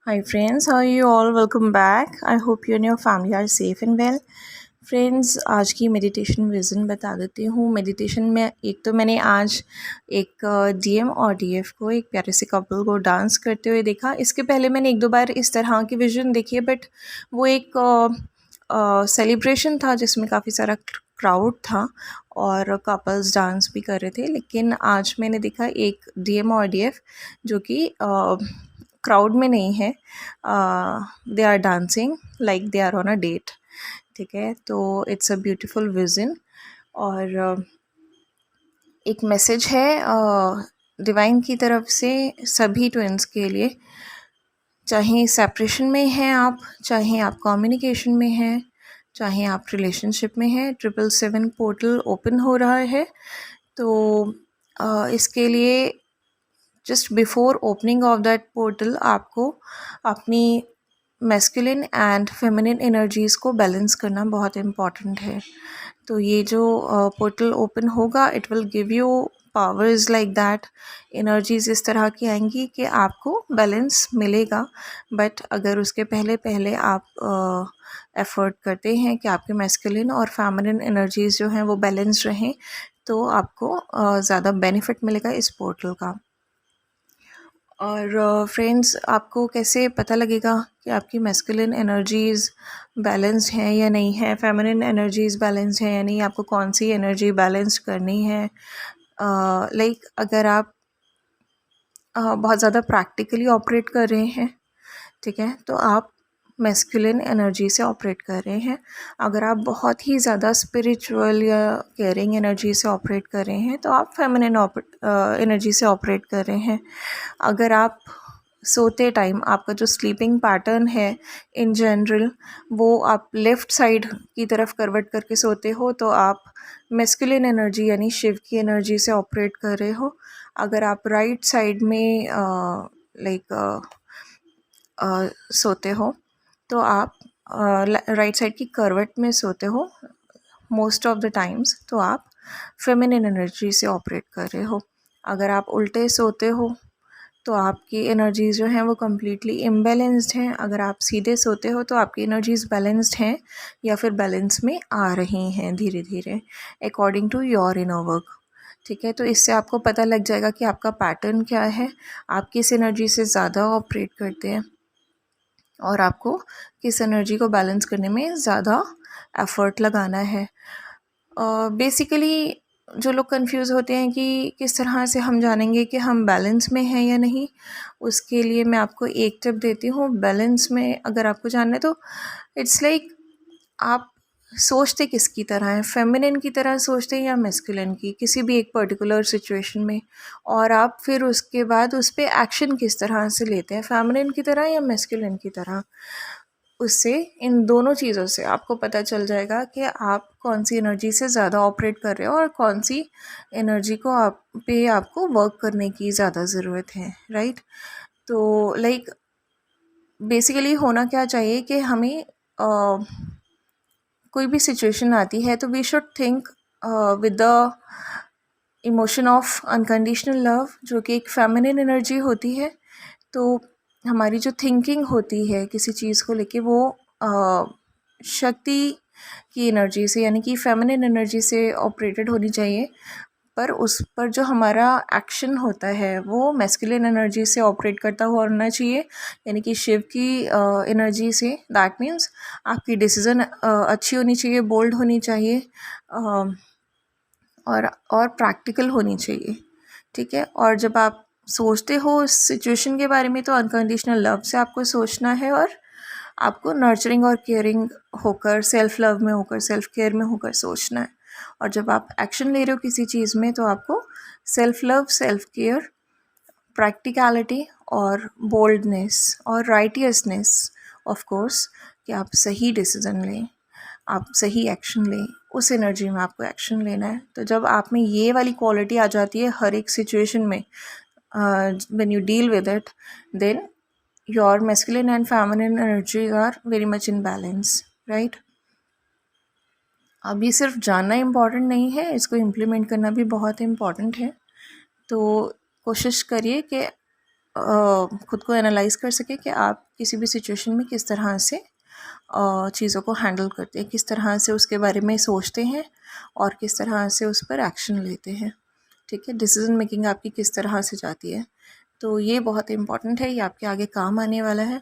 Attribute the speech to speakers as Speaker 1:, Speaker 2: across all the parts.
Speaker 1: Hi friends, how are you all? Welcome back. I hope you and your family are safe and well. Friends, आज की meditation vision बता देती हूँ। Meditation में एक तो मैंने आज एक डीएम और डीएफ को, एक प्यारे से कपल को डांस करते हुए देखा। इसके पहले मैंने एक दो बार इस तरह की विज़न देखी है, बट वो एक सेलिब्रेशन था जिसमें काफ़ी सारा क्राउड था और कपल्स डांस भी कर रहे थे। लेकिन आज मैंने देखा एक डीएम और डीएफ जो कि क्राउड में नहीं है, they are dancing like they are on a date. ठीक है, तो इट्स अ ब्यूटीफुल विज़न। और एक मैसेज है डिवाइन की तरफ से सभी ट्विन्स के लिए, चाहे सेपरेशन में हैं आप, चाहे आप कम्युनिकेशन में हैं, चाहे आप रिलेशनशिप में हैं। 777 पोर्टल ओपन हो रहा है, तो इसके लिए just before opening of that portal आपको अपनी मैस्कुलिन एंड फेमिनिन एनर्जीज़ को बैलेंस करना बहुत इम्पॉर्टेंट है। तो ये जो पोर्टल ओपन होगा, it will give you powers like that. Energies इस तरह की आएंगी कि आपको बैलेंस मिलेगा। बट अगर उसके पहले पहले आप एफर्ट करते हैं कि आपके मैस्कुलिन और फेमिनिन एनर्जीज जो हैं वो बैलेंस रहें, तो आपको ज़्यादा बेनिफिट मिलेगा इस पोर्टल का। और फ्रेंड्स, आपको कैसे पता लगेगा कि आपकी मैस्कुलिन एनर्जीज़ बैलेंस्ड हैं या नहीं है, फेमिनिन एनर्जीज़ बैलेंस्ड हैं या नहीं, आपको कौन सी एनर्जी बैलेंस करनी है। लाइक अगर आप बहुत ज़्यादा प्रैक्टिकली ऑपरेट कर रहे हैं, ठीक है, तो आप मैस्कुलिन एनर्जी से ऑपरेट कर रहे हैं। अगर आप बहुत ही ज़्यादा स्पिरिचुअल या केयरिंग एनर्जी से ऑपरेट कर रहे हैं, तो आप फेमिनिन एनर्जी से ऑपरेट कर रहे हैं। अगर आप सोते टाइम, आपका जो स्लीपिंग पैटर्न है इन जनरल, वो आप लेफ़्ट साइड की तरफ करवट करके सोते हो, तो आप मैस्कुलिन एनर्जी यानी शिव की एनर्जी से ऑपरेट कर रहे हो। अगर आप राइट साइड में सोते हो, तो आप राइट साइड की करवट में सोते हो मोस्ट ऑफ द टाइम्स, तो आप फेमिनिन एनर्जी से ऑपरेट कर रहे हो। अगर आप उल्टे सोते हो, तो आपकी एनर्जीज़ जो हैं वो कम्प्लीटली इम्बैलेंस्ड हैं। अगर आप सीधे सोते हो, तो आपकी एनर्जीज़ बैलेंस्ड हैं या फिर बैलेंस में आ रही हैं धीरे धीरे according to your inner work. ठीक है, तो इससे आपको पता लग जाएगा कि आपका पैटर्न क्या है, आप किस एनर्जी से ज़्यादा ऑपरेट करते हैं और आपको किस एनर्जी को बैलेंस करने में ज़्यादा एफ़र्ट लगाना है। बेसिकली जो लोग कंफ्यूज होते हैं कि किस तरह से हम जानेंगे कि हम बैलेंस में हैं या नहीं, उसके लिए मैं आपको एक टिप देती हूँ। बैलेंस में अगर आपको जानना है, तो इट्स लाइक आप सोचते किसकी तरह हैं, फेमिनिन की तरह सोचते हैं या मैस्कुलिन की, किसी भी एक पर्टिकुलर सिचुएशन में, और आप फिर उसके बाद उस पर एक्शन किस तरह से लेते हैं, फेमिनिन की तरह या मैस्कुलिन की तरह। उससे, इन दोनों चीज़ों से आपको पता चल जाएगा कि आप कौन सी एनर्जी से ज़्यादा ऑपरेट कर रहे हो और कौन सी एनर्जी को आपको वर्क करने की ज़्यादा ज़रूरत है, राइट। तो लाइक बेसिकली होना क्या चाहिए कि हमें कोई भी सिचुएशन आती है, तो we should think with the emotion of unconditional love, जो कि एक फेमिनिन एनर्जी होती है। तो हमारी जो थिंकिंग होती है किसी चीज़ को लेके, वो शक्ति की एनर्जी से यानी कि फेमिनिन एनर्जी से ऑपरेटेड होनी चाहिए। पर उस पर जो हमारा एक्शन होता है वो मैस्कुलिन एनर्जी से ऑपरेट करता हुआ होना चाहिए, यानी कि शिव की एनर्जी से। दैट मीन्स आपकी डिसीज़न अच्छी होनी चाहिए, बोल्ड होनी चाहिए, और प्रैक्टिकल होनी चाहिए। ठीक है, और जब आप सोचते हो उस सिचुएशन के बारे में, तो अनकंडीशनल लव से आपको सोचना है, और आपको नर्चरिंग और केयरिंग होकर, सेल्फ लव में होकर, सेल्फ केयर में होकर सोचना है। और जब आप एक्शन ले रहे हो किसी चीज़ में, तो आपको self love, self care, practicality और बोल्डनेस और राइटियसनेस, ऑफ कोर्स, कि आप सही डिसीज़न लें, आप सही एक्शन लें, उस एनर्जी में आपको एक्शन लेना है। तो जब आप में ये वाली क्वालिटी आ जाती है हर एक सिचुएशन में, when you deal with it, then your masculine and feminine energies are very much in balance, right. अब ये सिर्फ जानना इम्पॉर्टेंट नहीं है, इसको इम्प्लीमेंट करना भी बहुत इम्पॉर्टेंट है। तो कोशिश करिए कि खुद को एनालाइज कर सकें कि आप किसी भी सिचुएशन में किस तरह से चीज़ों को हैंडल करते हैं, किस तरह से उसके बारे में सोचते हैं और किस तरह से उस पर एक्शन लेते हैं। ठीक है, डिसीजन मेकिंग आपकी किस तरह से जाती है। तो ये बहुत इम्पॉर्टेंट है, ये आपके आगे काम आने वाला है।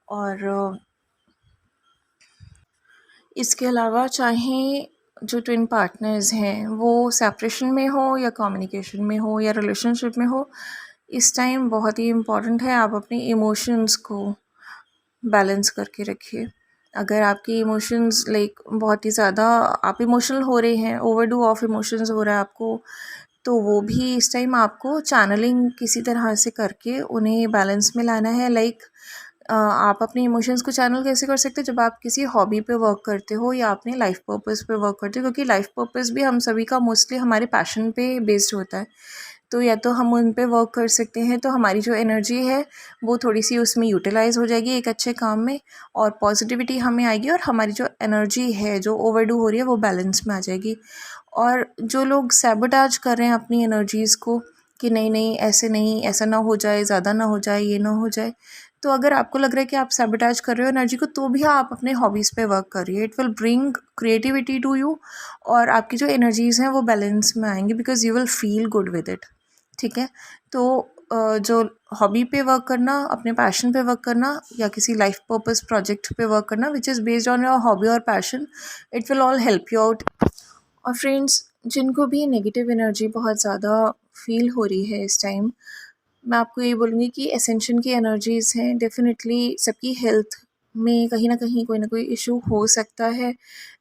Speaker 1: और इसके अलावा चाहे जो ट्विन पार्टनर्स हैं वो सेपरेशन में हो या कम्युनिकेशन में हो या रिलेशनशिप में हो, इस टाइम बहुत ही इम्पॉर्टेंट है आप अपने इमोशंस को बैलेंस करके रखिए। अगर आपके इमोशंस लाइक बहुत ही ज़्यादा आप इमोशनल हो रहे हैं, ओवरडू ऑफ इमोशंस हो रहा है आपको, तो वो भी इस टाइम आपको चैनलिंग किसी तरह से करके उन्हें बैलेंस में लाना है। लाइक आप अपने इमोशंस को चैनल कैसे कर सकते हो, जब आप किसी हॉबी पे वर्क करते हो या अपने लाइफ पर्पस पे वर्क करते हो, क्योंकि लाइफ पर्पस भी हम सभी का मोस्टली हमारे पैशन पे बेस्ड होता है। तो या तो हम उन पे वर्क कर सकते हैं, तो हमारी जो एनर्जी है वो थोड़ी सी उसमें यूटिलाइज हो जाएगी एक अच्छे काम में, और पॉजिटिविटी हमें आएगी और हमारी जो एनर्जी है जो ओवरडू हो रही है वो बैलेंस में आ जाएगी। और जो लोग सैबोटाज कर रहे हैं अपनी एनर्जीज़ को कि नहीं नहीं ऐसे नहीं, ऐसा ना हो जाए, ज़्यादा ना हो जाए, ये ना हो जाए, तो अगर आपको लग रहा है कि आप सैबोटाज कर रहे हो एनर्जी को, तो भी आप अपने हॉबीज़ पे वर्क करिए। It will bring creativity to you और आपकी जो एनर्जीज़ हैं वो बैलेंस में आएंगी, because you will feel good with it. ठीक है, तो जो हॉबी पे वर्क करना, अपने पैशन पे वर्क करना या किसी लाइफ पर्पस प्रोजेक्ट पे वर्क करना which is based on your hobby और passion, it will all help you out. और फ्रेंड्स, जिनको भी नेगेटिव एनर्जी बहुत ज़्यादा फील हो रही है इस टाइम, मैं आपको ये बोलूँगी कि एसेंशन की एनर्जीज़ हैं, डेफ़िनेटली सबकी हेल्थ में कहीं न कहीं कोई ना कोई इशू हो सकता है।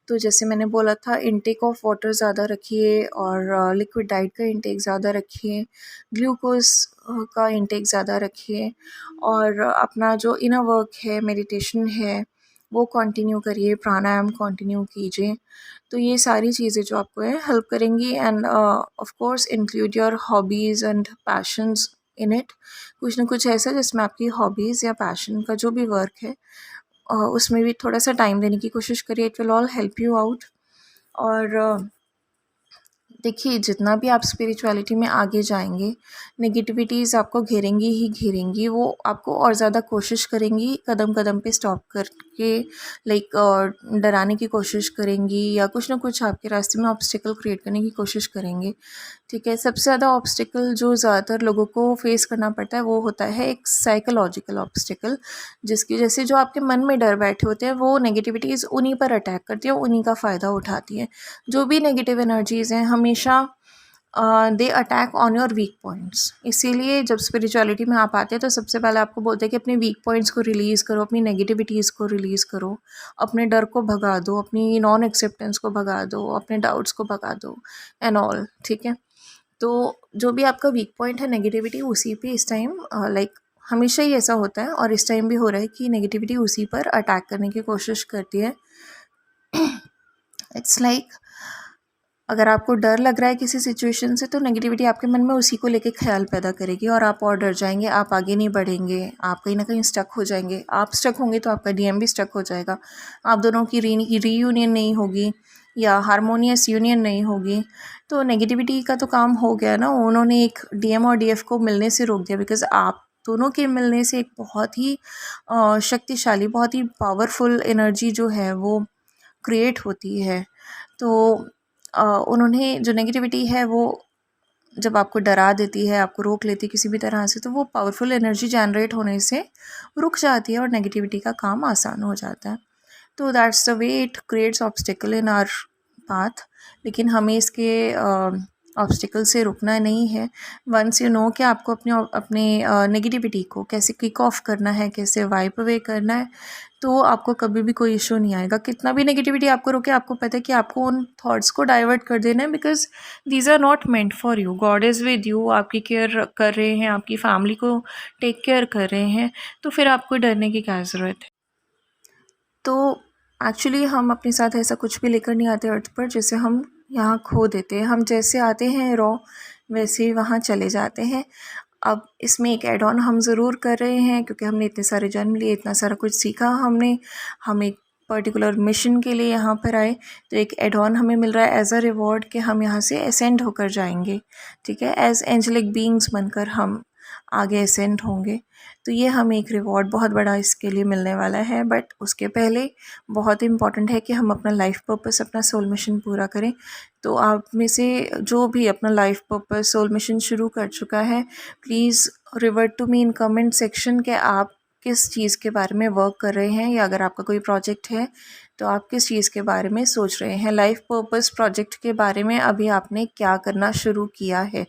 Speaker 1: तो जैसे मैंने बोला था, इनटेक ऑफ वाटर ज़्यादा रखिए और लिक्विड डाइट का इनटेक ज़्यादा रखिए, ग्लूकोज़ का इनटेक ज़्यादा रखिए, और अपना जो इनर वर्क है, मेडिटेशन है, वो कंटिन्यू करिए, प्राणायाम कंटिन्यू कीजिए। तो ये सारी चीज़ें जो आपको है हेल्प करेंगी, end of course include your hobbies and patience in it. कुछ ना कुछ ऐसा जिसमें आपकी हॉबीज़ या पैशन का जो भी वर्क है उसमें भी थोड़ा सा टाइम देने की कोशिश करिए। It will all help you out. और देखिए, जितना भी आप स्पिरिचुअलिटी में आगे जाएंगे, नेगेटिविटीज़ आपको घेरेंगी ही घेरेंगी, वो आपको और ज़्यादा कोशिश करेंगी कदम कदम पे स्टॉप करके, लाइक डराने की कोशिश करेंगी या कुछ ना कुछ आपके रास्ते में ऑब्स्टिकल क्रिएट करने की कोशिश करेंगे। ठीक है, सबसे ज़्यादा ऑब्स्टिकल जो ज़्यादातर लोगों को फेस करना पड़ता है वो होता है एक साइकोलॉजिकल ऑब्स्टिकल, जिसकी वजह से जो आपके मन में डर बैठे होते हैं वो नेगेटिविटीज़ उन्हीं पर अटैक करती है, उन्हीं का फ़ायदा उठाती है। जो भी नेगेटिव एनर्जीज़ हैं हमेशा they attack on your weak points. इसीलिए जब स्पिरिचुअलिटी में आप आते हैं तो सबसे पहले आपको बोलते हैं कि अपने वीक पॉइंट्स को रिलीज़ करो, अपनी नेगेटिविटीज़ को रिलीज़ करो, अपने डर को भगा दो, अपनी नॉन एक्सेप्टेंस को भगा दो, अपने डाउट्स को भगा दो एंड ऑल। ठीक है, तो जो भी आपका वीक पॉइंट है नेगेटिविटी, उसी पे इस टाइम लाइक हमेशा ही ऐसा होता है और इस टाइम भी हो रहा है कि नेगेटिविटी उसी पर अटैक करने की कोशिश करती है। इट्स लाइक अगर आपको डर लग रहा है किसी सिचुएशन से, तो नेगेटिविटी आपके मन में उसी को लेके ख्याल पैदा करेगी और आप और डर जाएंगे, आप आगे नहीं बढ़ेंगे, आप कहीं ना कहीं स्टक हो जाएंगे। आप स्टक होंगे तो आपका डीएम भी स्टक हो जाएगा, आप दोनों की रीयूनियन नहीं होगी या हारमोनियस यूनियन नहीं होगी। तो नेगेटिविटी का तो काम हो गया ना, उन्होंने एक डीएम और डीएफ को मिलने से रोक दिया, बिकॉज आप दोनों के मिलने से एक बहुत ही शक्तिशाली, बहुत ही पावरफुल एनर्जी जो है वो क्रिएट होती है। तो उन्होंने जो नेगेटिविटी है वो जब आपको डरा देती है, आपको रोक लेती है किसी भी तरह से, तो वो पावरफुल एनर्जी जनरेट होने से रुक जाती है और नेगेटिविटी का काम आसान हो जाता है। तो that's the way it creates obstacle in our path. लेकिन हमें इसके ऑब्स्टिकल से रुकना नहीं है। वंस यू नो कि आपको अपने नेगेटिविटी को कैसे किक ऑफ करना है, कैसे वाइप अवे करना है, तो आपको कभी भी कोई इशू नहीं आएगा। कितना भी नेगेटिविटी आपको रोके, आपको पता है कि आपको उन थॉट्स को डाइवर्ट कर देना है, because these are not meant for you. God is with you, आपकी केयर कर रहे हैं, आपकी फैमिली को टेक केयर कर रहे हैं, तो फिर आपको डरने की क्या ज़रूरत है। तो एक्चुअली हम अपने साथ ऐसा कुछ भी लेकर नहीं आते अर्थ पर जिसे हम यहाँ खो देते हैं। हम जैसे आते हैं रॉ, वैसे ही वहाँ चले जाते हैं। अब इसमें एक एड ऑन हम ज़रूर कर रहे हैं, क्योंकि हमने इतने सारे जन्म लिए, इतना सारा कुछ सीखा हमने, हम एक पर्टिकुलर मिशन के लिए यहाँ पर आए, तो एक एड ऑन हमें मिल रहा है एज अ रिवॉर्ड कि हम यहाँ से असेंड होकर जाएंगे। ठीक है, एज एंजलिक बीइंग्स बनकर हम आगे असेंड होंगे। तो ये हमें एक रिवॉर्ड बहुत बड़ा इसके लिए मिलने वाला है। बट उसके पहले बहुत इम्पॉर्टेंट है कि हम अपना लाइफ पर्पस, अपना सोल मिशन पूरा करें। तो आप में से जो भी अपना लाइफ पर्पस, सोल मिशन शुरू कर चुका है, please revert to me in comment section कि आप किस चीज़ के बारे में वर्क कर रहे हैं, या अगर आपका कोई प्रोजेक्ट है तो आप किस चीज़ के बारे में सोच रहे हैं। लाइफ पर्पस प्रोजेक्ट के बारे में अभी आपने क्या करना शुरू किया है,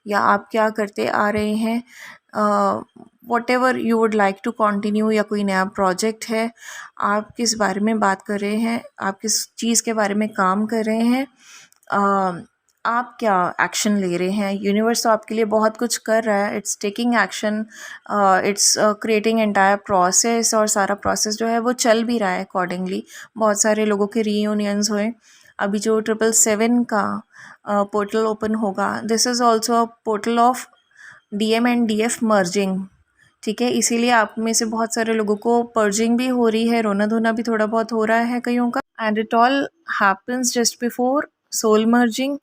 Speaker 1: या आप क्या करते आ रहे हैं, whatever you would like to continue, या कोई नया प्रोजेक्ट है, आप किस बारे में बात कर रहे हैं, आप किस चीज़ के बारे में काम कर रहे हैं, आप क्या एक्शन ले रहे हैं। यूनिवर्स तो आपके लिए बहुत कुछ कर रहा है, it's taking action, it's creating entire process, और सारा प्रोसेस जो है वो चल भी रहा है अकॉर्डिंगली। बहुत सारे लोगों के रीयूनियंस हुए। अभी जो 777 का पोर्टल ओपन होगा, this is also a portal of DM and DF merging, ठीक है। इसीलिए आप में से बहुत सारे लोगों को पर्जिंग भी हो रही है, रोना धोना भी थोड़ा बहुत हो रहा है कईयों का। And it all happens just before soul merging,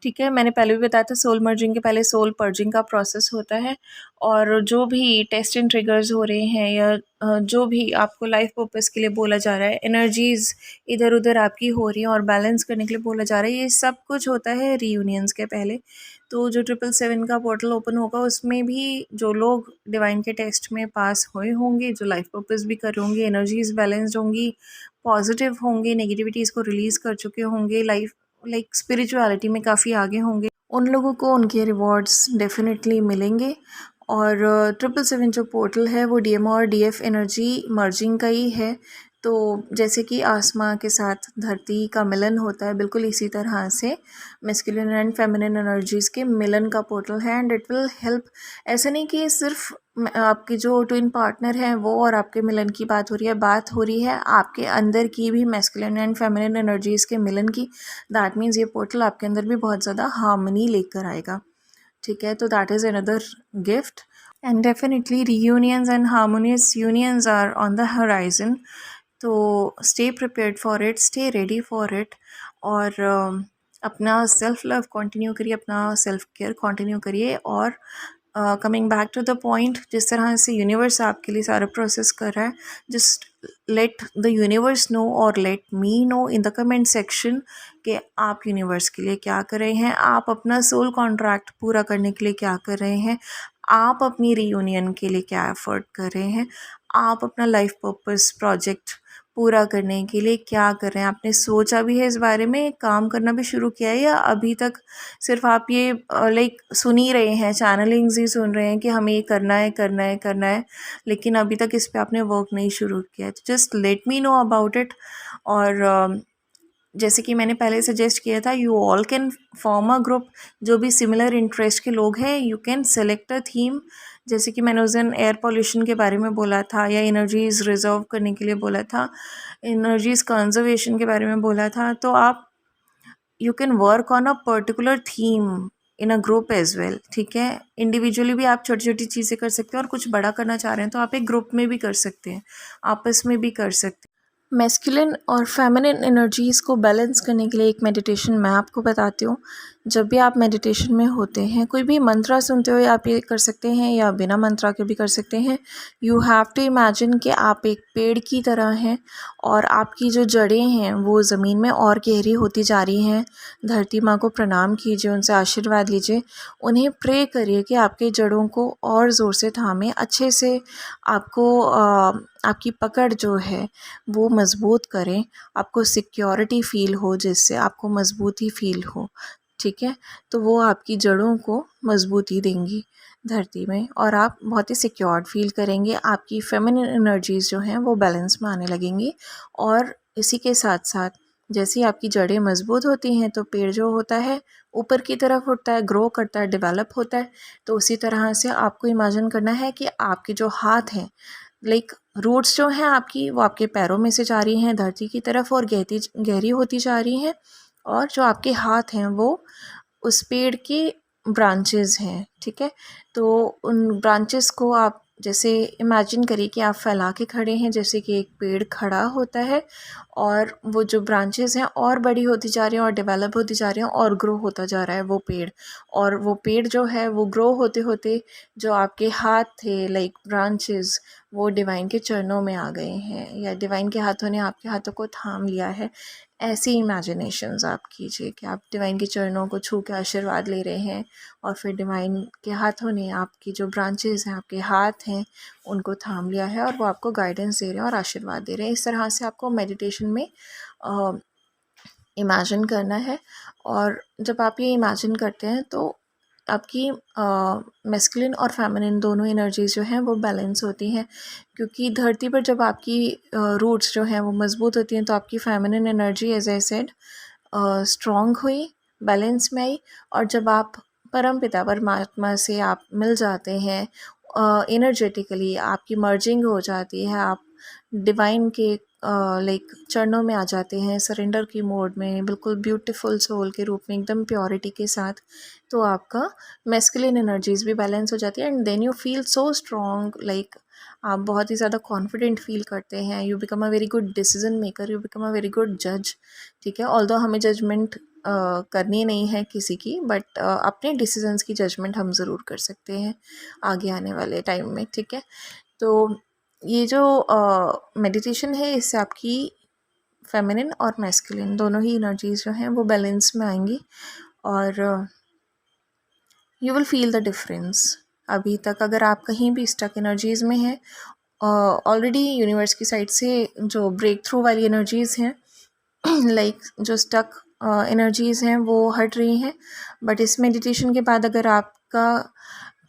Speaker 1: ठीक है। मैंने पहले भी बताया था, सोल मर्जिंग के पहले सोल पर्जिंग का प्रोसेस होता है। और जो भी टेस्ट एंड ट्रिगर्स हो रहे हैं, या जो भी आपको लाइफ पर्पस के लिए बोला जा रहा है, एनर्जीज़ इधर उधर आपकी हो रही हैं और बैलेंस करने के लिए बोला जा रहा है, ये सब कुछ होता है रीयूनियंस के पहले। तो जो 777 का पोर्टल ओपन होगा, उसमें भी जो लोग डिवाइन के टेस्ट में पास हुए होंगे, जो लाइफ पर्पस भी कर रहे होंगे, एनर्जीज़ बैलेंस्ड होंगी, पॉजिटिव होंगे, नेगेटिविटीज़ को रिलीज़ कर चुके होंगे, लाइक स्पिरिचुअलिटी में काफ़ी आगे होंगे, उन लोगों को उनके रिवॉर्ड्स डेफिनेटली मिलेंगे। और 777 जो पोर्टल है वो DM और DF एनर्जी मर्जिंग का ही है। तो जैसे कि आसमां के साथ धरती का मिलन होता है, बिल्कुल इसी तरह से मैस्कुलिन एंड फेमिनिन एनर्जीज़ के मिलन का पोर्टल है। एंड इट विल हेल्प, ऐसा नहीं कि सिर्फ आपके जो ट्विन पार्टनर हैं वो और आपके मिलन की बात हो रही है आपके अंदर की भी मैस्कुलिन एंड फेमिनिन एनर्जीज़ के मिलन की। दैट मीन्स ये पोर्टल आपके अंदर भी बहुत ज़्यादा हार्मनी लेकर आएगा, ठीक है। तो that is another gift. And definitely reunions and harmonious unions are on the horizon. तो stay prepared for it, stay ready for it. और अपना सेल्फ लव कंटिन्यू करिए, अपना सेल्फ केयर कंटिन्यू करिए। और coming back to the point, जिस तरह से यूनिवर्स आपके लिए सारा प्रोसेस कर रहा है, just let the universe know और let me know in the comment section कि आप यूनिवर्स के लिए क्या कर रहे हैं, आप अपना सोल कॉन्ट्रैक्ट पूरा करने के लिए क्या कर रहे हैं, आप अपनी रीयूनियन के लिए क्या एफर्ट कर रहे हैं, आप अपना लाइफ पर्पस प्रोजेक्ट पूरा करने के लिए क्या कर रहे हैं। आपने सोचा भी है इस बारे में, काम करना भी शुरू किया है, या अभी तक सिर्फ आप ये लाइक सुन ही रहे हैं, चैनलिंग्स ही सुन रहे हैं कि हमें ये करना है करना है करना है, लेकिन अभी तक इस पे आपने वर्क नहीं शुरू किया है। तो just let me know about it. और जैसे कि मैंने पहले सजेस्ट किया था, you all can form a group. जो भी सिमिलर इंटरेस्ट के लोग हैं, you can select a theme. जैसे कि मैंने उस दिन एयर पॉल्यूशन के बारे में बोला था, या एनर्जीज़ रिजर्व करने के लिए बोला था, एनर्जीज़ कंजर्वेशन के बारे में बोला था। तो आप you can work on a particular theme in a group as well, ठीक है। इंडिविजुअली भी आप छोटी छोटी चीज़ें कर सकते हैं, और कुछ बड़ा करना चाह रहे हैं तो आप एक ग्रुप में भी कर सकते हैं, आपस में भी कर सकते हैं। मैस्कुलिन और फेमिनिन एनर्जीज़ को बैलेंस करने के लिए एक मेडिटेशन मैं आपको बताती हूँ। जब भी आप मेडिटेशन में होते हैं, कोई भी मंत्रा सुनते हुए आप ये कर सकते हैं, या बिना मंत्रा के भी कर सकते हैं। यू हैव टू इमेजिन कि आप एक पेड़ की तरह हैं, और आपकी जो जड़ें हैं वो ज़मीन में और गहरी होती जा रही हैं। धरती माँ को प्रणाम कीजिए, उनसे आशीर्वाद लीजिए, उन्हें प्रे करिए कि आपके जड़ों को और ज़ोर से थामें, अच्छे से आपको आपकी पकड़ जो है वो मज़बूत करें, आपको सिक्योरिटी फ़ील हो, जिससे आपको मज़बूती फ़ील हो, ठीक है। तो वो आपकी जड़ों को मज़बूती देंगी धरती में, और आप बहुत ही सिक्योर्ड फील करेंगे। आपकी फेमिनिन एनर्जीज़ जो हैं वो बैलेंस में आने लगेंगी। और इसी के साथ साथ जैसे ही आपकी जड़ें मज़बूत होती हैं, तो पेड़ जो होता है ऊपर की तरफ उठता है, ग्रो करता है, डेवलप होता है। तो उसी तरह से आपको इमेजिन करना है कि आपके जो हाथ हैं, लाइक रूट्स जो हैं आपकी, वो आपके पैरों में से जा रही हैं धरती की तरफ, और गहरी होती जा रही हैं। और जो आपके हाथ हैं वो उस पेड़ की ब्रांचेस हैं, ठीक है। तो उन ब्रांचेस को आप जैसे इमेजिन करिए कि आप फैला के खड़े हैं, जैसे कि एक पेड़ खड़ा होता है और वो जो ब्रांचेस हैं और बड़ी होती जा रही हैं और डेवलप होती जा रही हैं और ग्रो होता जा रहा है वो पेड़। और वो पेड़ जो है वो ग्रो होते होते जो आपके हाथ थे लाइक ब्रांचेस, वो डिवाइन के चरणों में आ गए हैं या डिवाइन के हाथों ने आपके हाथों को थाम लिया है। ऐसी इमेजिनेशंस आप कीजिए कि आप डिवाइन के चरणों को छू के आशीर्वाद ले रहे हैं और फिर डिवाइन के हाथों ने आपकी जो ब्रांचेस हैं, आपके हाथ हैं, उनको थाम लिया है और वो आपको गाइडेंस दे रहे हैं और आशीर्वाद दे रहे हैं। इस तरह से आपको मेडिटेशन में इमेजिन करना है। और जब आप ये इमेजिन करते हैं तो आपकी मैस्कुलिन और फेमिनिन दोनों एनर्जीज़ जो हैं वो बैलेंस होती हैं, क्योंकि धरती पर जब आपकी रूट्स जो हैं वो मज़बूत होती हैं तो आपकी feminine energy as I said strong हुई, बैलेंस में आई। और जब आप परमपिता परमात्मा से आप मिल जाते हैं एनर्जेटिकली, आपकी मर्जिंग हो जाती है, आप डिवाइन के लाइक चरणों में आ जाते हैं सरेंडर की मोड में, बिल्कुल ब्यूटीफुल सोल के रूप में एकदम प्योरिटी के साथ, तो आपका मैस्कुलिन एनर्जीज भी बैलेंस हो जाती है and then you feel so strong, like आप बहुत ही ज़्यादा कॉन्फिडेंट फील करते हैं। You become a very good decision maker, you become a very good जज। ठीक है, ऑल्दो हमें जजमेंट करनी नहीं है किसी की, बट अपने डिसीजंस की जजमेंट हम ज़रूर कर सकते हैं आगे आने वाले टाइम में। ठीक है, तो ये जो मेडिटेशन है इससे आपकी फेमिनिन और मैस्कुलिन दोनों ही एनर्जीज जो हैं वो बैलेंस में आएंगी और you will feel the difference. अभी तक अगर आप कहीं भी स्टक एनर्जीज़ में हैं, ऑलरेडी यूनिवर्स की साइड से जो ब्रेक थ्रू वाली एनर्जीज़ हैं लाइक जो स्टक एनर्जीज़ हैं वो हट रही हैं। बट इस मेडिटेशन के बाद अगर आपका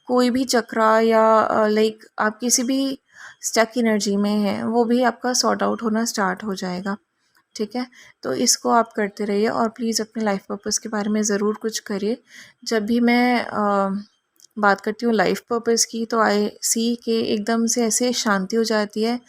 Speaker 1: कोई भी चक्रा या लाइक आप किसी भी स्टक एनर्जी में हैं वो भी आपका सॉर्ट आउट होना स्टार्ट हो जाएगा। ठीक है, तो इसको आप करते रहिए और प्लीज़ अपने लाइफ पर्पस के बारे में ज़रूर कुछ करिए। जब भी मैं बात करती हूँ लाइफ पर्पस की तो आई सी के एकदम से ऐसे शांति हो जाती है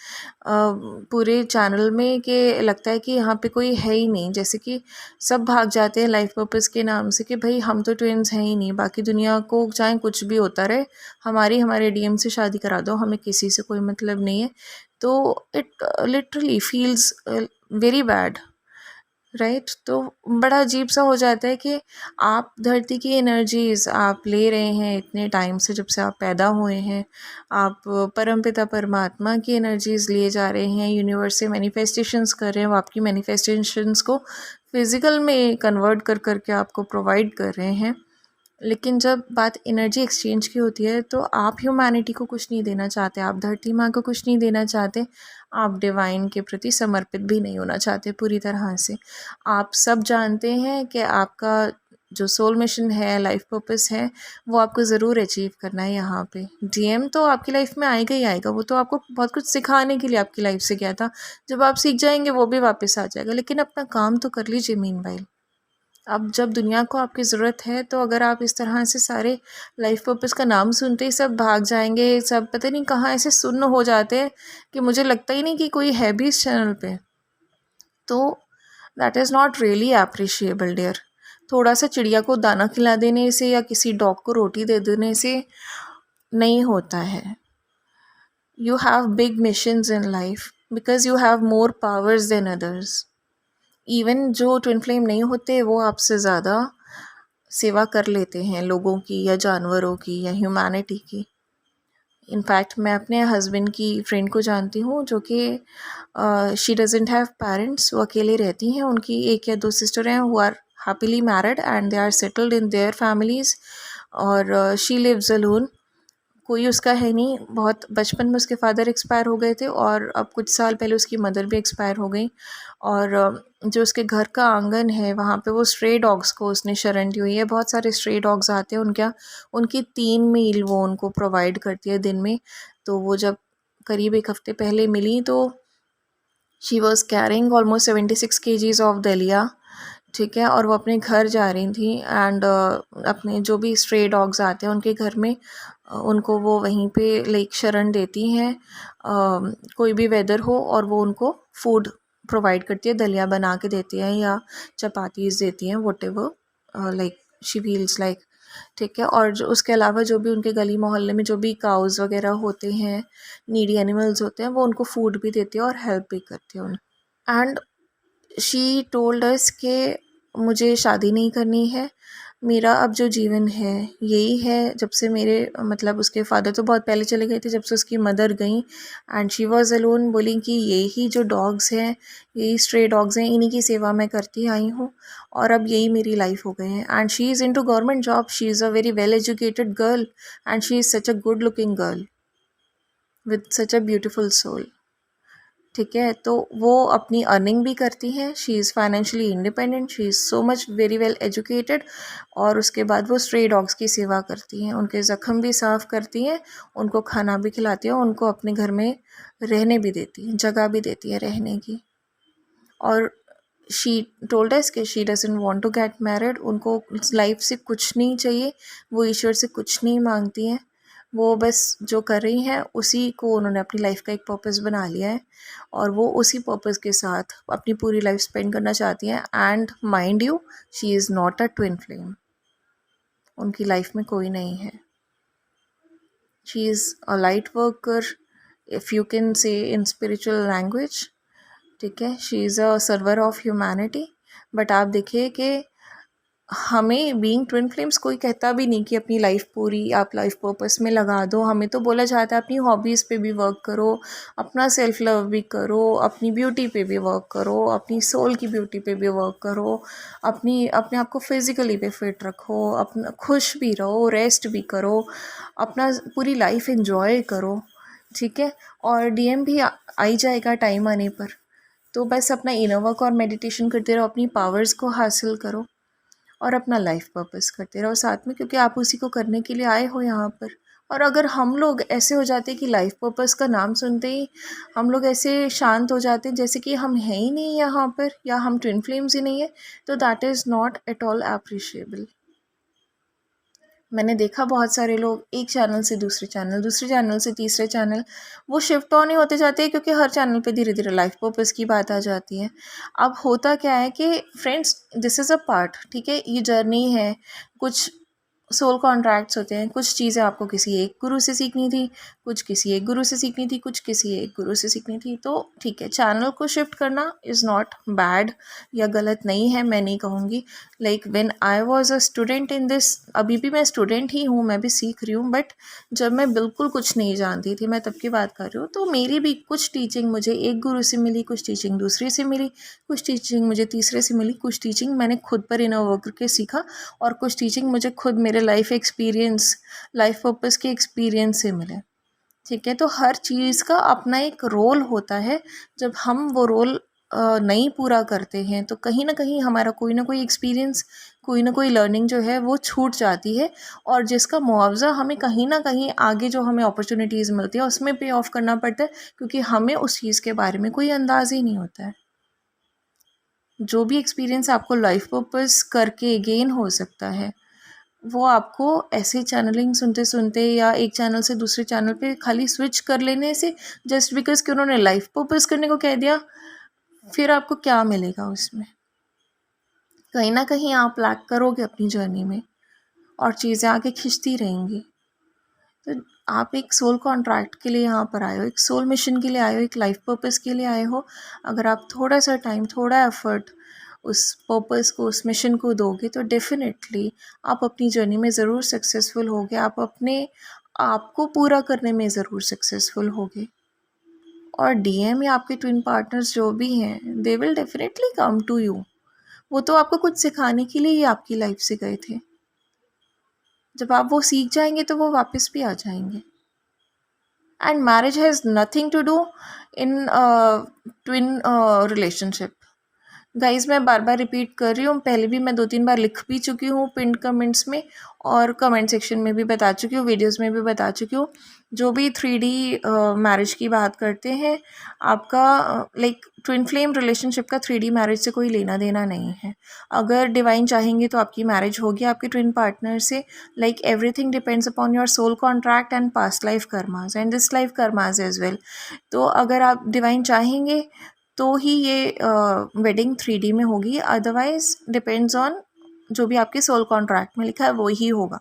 Speaker 1: पूरे चैनल में कि लगता है कि यहाँ पे कोई है ही नहीं, जैसे कि सब भाग जाते हैं लाइफ पर्पस के नाम से कि भाई हम तो ट्विन्स हैं ही नहीं, बाकी दुनिया को चाहे कुछ भी होता रहे, हमारे डीएम से शादी करा दो, हमें किसी से कोई मतलब नहीं है। तो it literally feels very bad, right. तो बड़ा अजीब सा हो जाता है कि आप धरती की एनर्जीज़ आप ले रहे हैं इतने टाइम से, जब से आप पैदा हुए हैं, आप परमपिता परमात्मा की एनर्जीज़ लिए जा रहे हैं, यूनिवर्स से मैनिफेस्टेशंस कर रहे हैं, वो आपकी मैनिफेस्टेशंस को फिज़िकल में कन्वर्ट कर करके आपको प्रोवाइड कर रहे हैं। लेकिन जब बात एनर्जी एक्सचेंज की होती है तो आप ह्यूमैनिटी को कुछ नहीं देना चाहते, आप धरती माँ को कुछ नहीं देना चाहते, आप डिवाइन के प्रति समर्पित भी नहीं होना चाहते पूरी तरह से। आप सब जानते हैं कि आपका जो सोल मिशन है, लाइफ पर्पस है, वो आपको ज़रूर अचीव करना है यहाँ पे। डीएम तो आपकी लाइफ में आएगा ही आएगा, वो तो आपको बहुत कुछ सिखाने के लिए आपकी लाइफ से गया था, जब आप सीख जाएंगे वो भी वापस आ जाएगा। लेकिन अपना काम तो कर लीजिए मीन भाई। अब जब दुनिया को आपकी ज़रूरत है तो अगर आप इस तरह से सारे लाइफ पर्पस का नाम सुनते ही सब भाग जाएंगे, सब पता नहीं कहाँ ऐसे सुन्न हो जाते हैं कि मुझे लगता ही नहीं कि कोई है भी इस चैनल पे, तो that is not really appreciable dear. थोड़ा सा चिड़िया को दाना खिला देने से या किसी डॉग को रोटी दे देने से नहीं होता है। You have big missions in life because you have more powers than others. Even जो ट्विन फ्लेम नहीं होते वो आपसे ज़्यादा सेवा कर लेते हैं लोगों की या जानवरों की या ह्यूमैनिटी की। इनफैक्ट मैं अपने हस्बैंड की फ्रेंड को जानती हूँ जो कि शी डजेंट हैव पेरेंट्स, वो अकेले रहती हैं, उनकी एक या दो सिस्टर हैं who are happily married and they are settled in their families और शी लिव्स अलोन। कोई उसका है नहीं, बहुत बचपन में उसके फादर एक्सपायर हो गए थे और अब कुछ साल पहले उसकी मदर भी एक्सपायर हो गई। और जो उसके घर का आंगन है वहाँ पे वो स्ट्रे डॉग्स को उसने शरण दी हुई है। बहुत सारे स्ट्रे डॉग्स आते हैं, उनकी 3 मील वो उनको प्रोवाइड करती है दिन में। तो वो जब करीब एक हफ्ते पहले मिली तो she was carrying almost 76 kgs of दलिया। ठीक है, और वो अपने घर जा रही थी एंड अपने जो भी स्ट्रे डॉग्स आते हैं उनके घर में उनको वो वहीं पे लाइक शरण देती हैं, कोई भी वेदर हो, और वो उनको फूड प्रोवाइड करती है, दलिया बना के देती हैं या चपातीज़ देती हैं, what ever like she feels like. ठीक है। और जो उसके अलावा जो भी उनके गली मोहल्ले में जो भी काउज़ वगैरह होते हैं, नीडी एनिमल्स होते हैं, वो उनको फूड भी देती है और हेल्प भी करती है एंड शी टोल्ड अस कि मुझे शादी नहीं करनी है, मेरा अब जो जीवन है यही है। जब से मेरे मतलब उसके फादर तो बहुत पहले चले गए थे, जब से उसकी मदर गई एंड शी वाज अलोन, बोली कि यही जो डॉग्स हैं, यही स्ट्रे डॉग्स हैं, इन्हीं की सेवा मैं करती आई हूँ और अब यही मेरी लाइफ हो गए हैं। And she is into government job, she is a very well educated girl and she is such a good looking girl with such a beautiful soul. ठीक है, तो वो अपनी अर्निंग भी करती हैं, she is financially independent, she is so much very well educated. और उसके बाद वो स्ट्रे डॉग्स की सेवा करती हैं, उनके ज़ख्म भी साफ़ करती हैं, उनको खाना भी खिलाती हैं, उनको अपने घर में रहने भी देती हैं, जगह भी देती है रहने की। और शी टोल्ड अस कि she doesn't want to get married, उनको लाइफ से कुछ नहीं चाहिए, वो ईश्वर से कुछ नहीं मांगती हैं, वो बस जो कर रही हैं उसी को उन्होंने अपनी लाइफ का एक पर्पस बना लिया है और वो उसी पर्पस के साथ अपनी पूरी लाइफ स्पेंड करना चाहती हैं। And mind you, she is not a twin flame, उनकी लाइफ में कोई नहीं है। She is a light worker, if you can say in spiritual language. ठीक है, she is a server of humanity. But आप देखिए कि हमें बीइंग ट्विन फ्लेम्स कोई कहता भी नहीं कि अपनी लाइफ पूरी आप लाइफ पर्पस में लगा दो। हमें तो बोला जाता है अपनी हॉबीज़ पे भी वर्क करो, अपना सेल्फ लव भी करो, अपनी ब्यूटी पे भी वर्क करो, अपनी सोल की ब्यूटी पे भी वर्क करो, अपने आप को फिज़िकली भी फिट रखो, अपना खुश भी रहो, रेस्ट भी करो, अपना पूरी लाइफ एंजॉय करो। ठीक है, और डीएम भी आ ही जाएगा टाइम आने पर। तो बस अपना इनर वर्क और मेडिटेशन करते रहो, अपनी पावर्स को हासिल करो और अपना लाइफ पर्पस करते रहो साथ में, क्योंकि आप उसी को करने के लिए आए हो यहाँ पर। और अगर हम लोग ऐसे हो जाते कि लाइफ पर्पस का नाम सुनते ही हम लोग ऐसे शांत हो जाते जैसे कि हम हैं ही नहीं यहाँ पर, या हम ट्विन फ्लेम्स ही नहीं है, तो that is not at all appreciable. मैंने देखा बहुत सारे लोग एक चैनल से दूसरे चैनल, दूसरे चैनल से तीसरे चैनल, वो शिफ्ट ऑन ही होते जाते हैं, क्योंकि हर चैनल पे धीरे धीरे लाइफ पर्पस की बात आ जाती है। अब होता क्या है कि friends, this is a part, ठीक है, ये जर्नी है। कुछ सोल कॉन्ट्रैक्ट्स होते हैं, कुछ चीज़ें आपको किसी एक गुरु से सीखनी थी, कुछ किसी एक गुरु से सीखनी थी, कुछ किसी एक गुरु से सीखनी थी। तो ठीक है, चैनल को शिफ्ट करना इज़ नॉट बैड या गलत नहीं है, मैं नहीं कहूँगी। Like when I was a student in this, अभी भी मैं स्टूडेंट ही हूँ, मैं भी सीख रही हूँ, बट जब मैं बिल्कुल कुछ नहीं जानती थी, मैं तब की बात कर रही हूँ, तो मेरी भी कुछ टीचिंग मुझे एक गुरु से मिली, कुछ टीचिंग दूसरे से मिली, कुछ टीचिंग मुझे तीसरे से मिली, कुछ टीचिंग मैंने खुद पर इनर वर्क करके सीखा, और कुछ टीचिंग मुझे खुद मेरे लाइफ एक्सपीरियंस, लाइफ पर्पस के एक्सपीरियंस से मिले। ठीक है, तो हर चीज़ का अपना एक रोल होता है। जब हम वो रोल नहीं पूरा करते हैं तो कहीं ना कहीं हमारा कोई ना कोई एक्सपीरियंस, कोई ना कोई लर्निंग जो है वो छूट जाती है, और जिसका मुआवजा हमें कहीं ना कहीं आगे जो हमें अपॉर्चुनिटीज़ मिलती है उसमें पे ऑफ करना पड़ता है, क्योंकि हमें उस चीज़ के बारे में कोई अंदाज़ ही नहीं होता है। जो भी एक्सपीरियंस आपको लाइफ पर्पस करके गेन हो सकता है, वो आपको ऐसे चैनलिंग सुनते सुनते या एक चैनल से दूसरे चैनल पे खाली स्विच कर लेने से, जस्ट बिकॉज कि उन्होंने लाइफ पर्पस करने को कह दिया, फिर आपको क्या मिलेगा उसमें? कहीं ना कहीं आप लैक करोगे अपनी जर्नी में और चीज़ें आगे खिंचती रहेंगी। तो आप एक सोल कॉन्ट्रैक्ट के लिए यहाँ पर आए हो, एक सोल मिशन के लिए आए हो, एक लाइफ पर्पस के लिए आए हो। अगर आप थोड़ा सा टाइम, थोड़ा एफर्ट उस पर्पस को, उस मिशन को दोगे, तो डेफिनेटली आप अपनी जर्नी में ज़रूर सक्सेसफुल होगे, आप अपने आप को पूरा करने में ज़रूर सक्सेसफुल होगे। और डीएम या आपके ट्विन पार्टनर्स जो भी हैं, they will definitely come to you. वो तो आपको कुछ सिखाने के लिए ही आपकी लाइफ से गए थे। जब आप वो सीख जाएंगे तो वो वापस भी आ जाएंगे। And marriage has nothing to do in twin relationship. Guys, मैं बार बार रिपीट कर रही हूँ, पहले भी मैं 2-3 बार लिख भी चुकी हूँ पिन्ड कमेंट्स में, और कमेंट सेक्शन में भी बता चुकी हूँ, वीडियोस में भी बता चुकी हूँ। जो भी 3D मैरिज की बात करते हैं, आपका लाइक ट्विन फ्लेम रिलेशनशिप का 3D मैरिज से कोई लेना देना नहीं है। अगर डिवाइन चाहेंगे तो आपकी मैरिज होगी आपके ट्विन पार्टनर से। Like everything depends upon your soul contract and past life karmas and this life karmas as well. तो अगर आप डिवाइन चाहेंगे तो ही ये वेडिंग 3D में होगी, अदरवाइज डिपेंड्स ऑन जो भी आपके सोल कॉन्ट्रैक्ट में लिखा है वो ही होगा।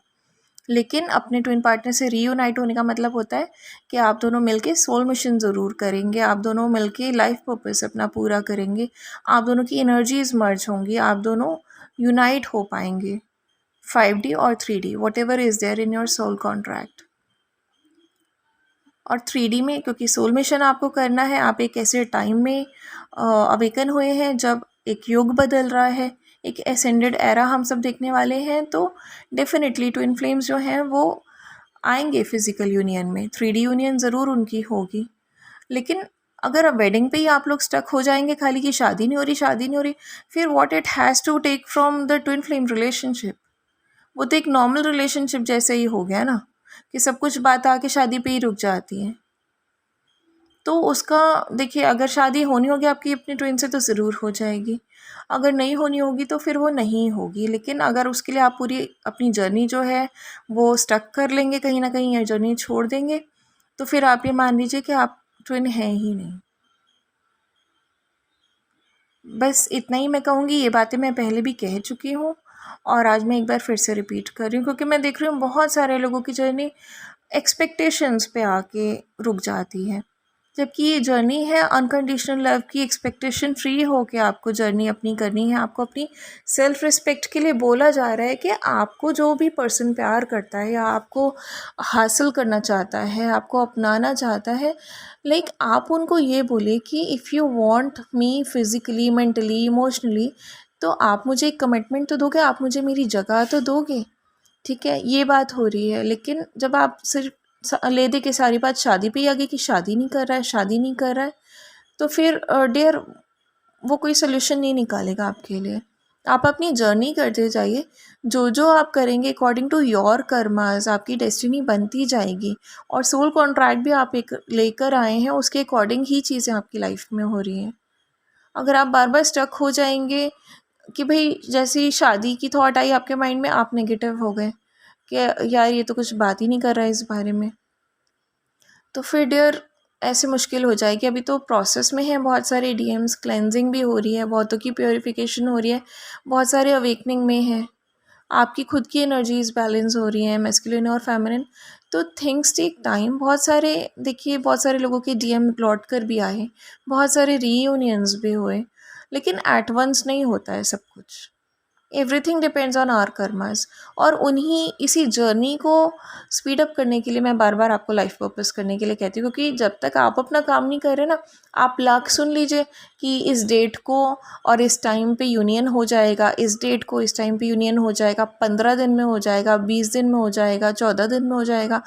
Speaker 1: लेकिन अपने ट्विन पार्टनर से रीयूनाइट होने का मतलब होता है कि आप दोनों मिलके सोल मिशन ज़रूर करेंगे, आप दोनों मिलके लाइफ पर्पस अपना पूरा करेंगे, आप दोनों की एनर्जीज मर्ज होंगी, आप दोनों यूनाइट हो पाएंगे 5D और 3D, whatever is there in your soul contract. और 3D में क्योंकि सोल मिशन आपको करना है, आप एक ऐसे टाइम में अवेकन हुए हैं जब एक युग बदल रहा है, एक एसेंडेड एरा हम सब देखने वाले हैं। तो डेफिनेटली ट्विन फ्लेम्स जो हैं वो आएंगे फिजिकल यूनियन में, 3D यूनियन ज़रूर उनकी होगी। लेकिन अगर अब वेडिंग पे ही आप लोग स्टक हो जाएंगे खाली कि शादी नहीं हो रही, शादी नहीं हो रही, फिर what it has to take from the twin flame relationship? वो तो एक नॉर्मल रिलेशनशिप जैसे ही हो गया ना, कि सब कुछ बात आके शादी पे ही रुक जाती है। तो उसका देखिए, अगर शादी होनी होगी आपकी अपने ट्विन से तो ज़रूर हो जाएगी, अगर नहीं होनी होगी तो फिर वो नहीं होगी। लेकिन अगर उसके लिए आप पूरी अपनी जर्नी जो है वो स्टक कर लेंगे कहीं ना कहीं, या जर्नी छोड़ देंगे, तो फिर आप ये मान लीजिए कि आप ट्विन हैं ही नहीं। बस इतना ही मैं कहूँगी। ये बातें मैं पहले भी कह चुकी हूँ और आज मैं एक बार फिर से रिपीट कर रही हूँ, क्योंकि मैं देख रही हूँ बहुत सारे लोगों की जर्नी एक्सपेक्टेशंस पे आके रुक जाती है, जबकि ये जर्नी है अनकंडीशनल लव की। एक्सपेक्टेशन फ्री हो के आपको जर्नी अपनी करनी है। आपको अपनी सेल्फ रिस्पेक्ट के लिए बोला जा रहा है कि आपको जो भी पर्सन प्यार करता है या आपको हासिल करना चाहता है, आपको अपनाना चाहता है, लाइक आप उनको ये बोले कि if you want me physically, mentally, emotionally, तो आप मुझे एक कमिटमेंट तो दोगे, आप मुझे मेरी जगह तो दोगे। ठीक है, ये बात हो रही है। लेकिन जब आप सिर्फ ले दे के सारी बात शादी पे ही आ गई कि शादी नहीं कर रहा है, शादी नहीं कर रहा है, तो फिर डियर वो कोई सोल्यूशन नहीं निकालेगा आपके लिए। आप अपनी जर्नी करते जाइए, जो जो आप करेंगे अकॉर्डिंग टू योर कर्मास आपकी डेस्टिनी बनती जाएगी। और सोल कॉन्ट्रैक्ट भी आप एक लेकर आए हैं, उसके अकॉर्डिंग ही चीज़ें आपकी लाइफ में हो रही हैं। अगर आप बार बार स्टक हो जाएंगे कि भाई जैसे ही शादी की थॉट आई आपके माइंड में, आप नेगेटिव हो गए कि यार ये तो कुछ बात ही नहीं कर रहा है इस बारे में, तो फिर डियर ऐसे मुश्किल हो जाएगी। अभी तो प्रोसेस में है, बहुत सारे डीएम्स क्लेंजिंग भी हो रही है, बहुतों की प्योरिफिकेशन हो रही है, बहुत सारे अवेकनिंग में है, आपकी खुद की एनर्जीज बैलेंस हो रही हैं मैस्कुलिन और फेमिनिन। तो थिंग्स टेक टाइम। बहुत सारे देखिए, बहुत सारे लोगों के डीएम लौट कर भी आए, बहुत सारे रीयूनियंस भी हुए, लेकिन एट वंस नहीं होता है सब कुछ। Everything depends on our karmas. और उन्हीं इसी जर्नी को स्पीड अप करने के लिए मैं बार बार आपको लाइफ पर्पस करने के लिए कहती हूँ, क्योंकि जब तक आप अपना काम नहीं कर रहे ना, आप लाख सुन लीजिए कि इस डेट को और इस टाइम पे यूनियन हो जाएगा, इस डेट को इस टाइम पे यूनियन हो जाएगा, 15 दिन में हो जाएगा, 20 दिन में हो जाएगा, 14 दिन में हो जाएगा।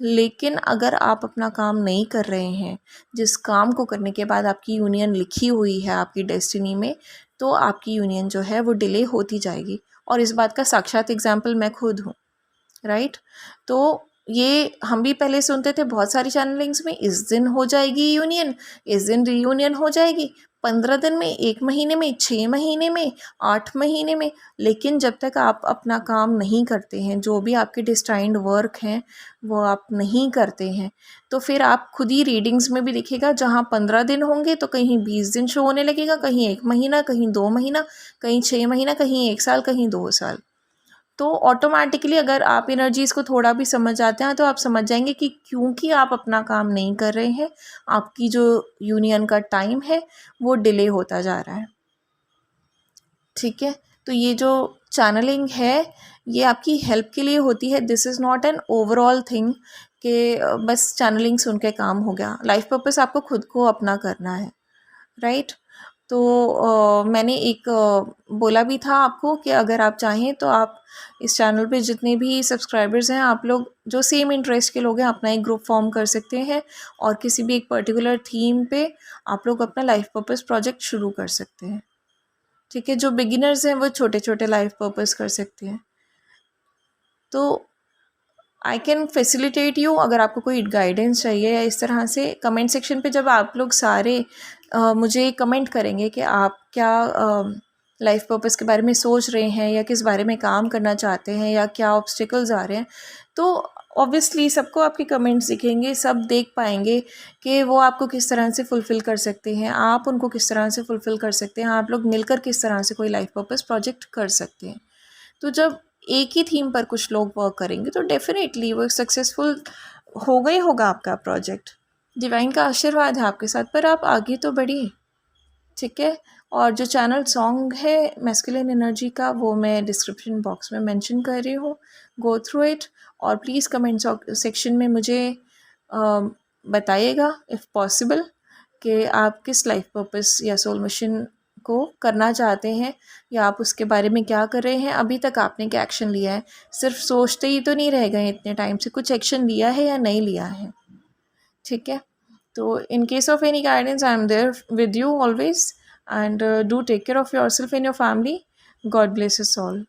Speaker 1: लेकिन अगर आप अपना काम नहीं कर रहे हैं, जिस काम को करने के बाद आपकी यूनियन लिखी हुई है आपकी डेस्टिनी में, तो आपकी यूनियन जो है वो डिले होती जाएगी। और इस बात का साक्षात एग्जाम्पल मैं खुद हूँ, राइट। तो ये हम भी पहले सुनते थे बहुत सारी चैनलिंग्स में, इस दिन हो जाएगी यूनियन, इस दिन रीयूनियन हो जाएगी, 15 दिन में, 1 महीने में, 6 महीने में, 8 महीने में। लेकिन जब तक आप अपना काम नहीं करते हैं, जो भी आपके डिस्टाइंड वर्क हैं वो आप नहीं करते हैं, तो फिर आप खुद ही रीडिंग्स में भी दिखेगा, जहाँ 15 दिन होंगे तो कहीं 20 दिन शो होने लगेगा, कहीं 1 महीना, कहीं 2 महीना, कहीं 6 महीना, कहीं 1 साल, कहीं 2 साल। तो ऑटोमेटिकली अगर आप एनर्जीज़ को थोड़ा भी समझ आते हैं तो आप समझ जाएंगे कि क्योंकि आप अपना काम नहीं कर रहे हैं, आपकी जो यूनियन का टाइम है वो डिले होता जा रहा है। ठीक है, तो ये जो चैनलिंग है ये आपकी हेल्प के लिए होती है। This is not an overall thing कि बस चैनलिंग सुन के काम हो गया। लाइफ पर्पस आपको खुद को अपना करना है, राइट। तो मैंने एक बोला भी था आपको कि अगर आप चाहें तो आप इस चैनल पे जितने भी सब्सक्राइबर्स हैं, आप लोग जो सेम इंटरेस्ट के लोग हैं अपना एक ग्रुप फॉर्म कर सकते हैं और किसी भी एक पर्टिकुलर थीम पे आप लोग अपना लाइफ पर्पस प्रोजेक्ट शुरू कर सकते हैं। ठीक है, जो बिगिनर्स हैं वो छोटे छोटे लाइफ पर्पस कर सकते हैं। तो आई कैन फैसिलिटेट यू। अगर आपको कोई गाइडेंस चाहिए या इस तरह से, कमेंट सेक्शन पे जब आप लोग सारे मुझे कमेंट करेंगे कि आप क्या लाइफ पर्पस के बारे में सोच रहे हैं या किस बारे में काम करना चाहते हैं या क्या ऑब्स्टिकल्स आ रहे हैं, तो ऑब्वियसली सबको आपके कमेंट्स दिखेंगे, सब देख पाएंगे कि वो आपको किस तरह से फुलफ़िल कर सकते हैं, आप उनको किस तरह से फुलफ़िल कर सकते हैं, आप लोग मिलकर किस तरह से कोई लाइफ पर्पस प्रोजेक्ट कर सकते हैं। तो जब एक ही थीम पर कुछ लोग वर्क करेंगे तो डेफिनेटली वो सक्सेसफुल होगा ही होगा आपका प्रोजेक्ट। डिवाइन का आशीर्वाद है आपके साथ, पर आप आगे तो बढ़िए, ठीक है। और जो चैनल सॉन्ग है मैस्कुलिन एनर्जी का, वो मैं डिस्क्रिप्शन बॉक्स में मेंशन कर रही हूँ, गो थ्रू इट। और प्लीज़ कमेंट सेक्शन में मुझे बताइएगा इफ़ पॉसिबल कि आप किस लाइफ पर्पस या सोल मिशन को करना चाहते हैं, या आप उसके बारे में क्या कर रहे हैं, अभी तक आपने क्या एक्शन लिया है। सिर्फ सोचते ही तो नहीं रह गए इतने टाइम से, कुछ एक्शन लिया है या नहीं लिया है, ठीक है। तो in case of any guidance, I'm there with you always, and do take care of yourself and your family. God bless us all.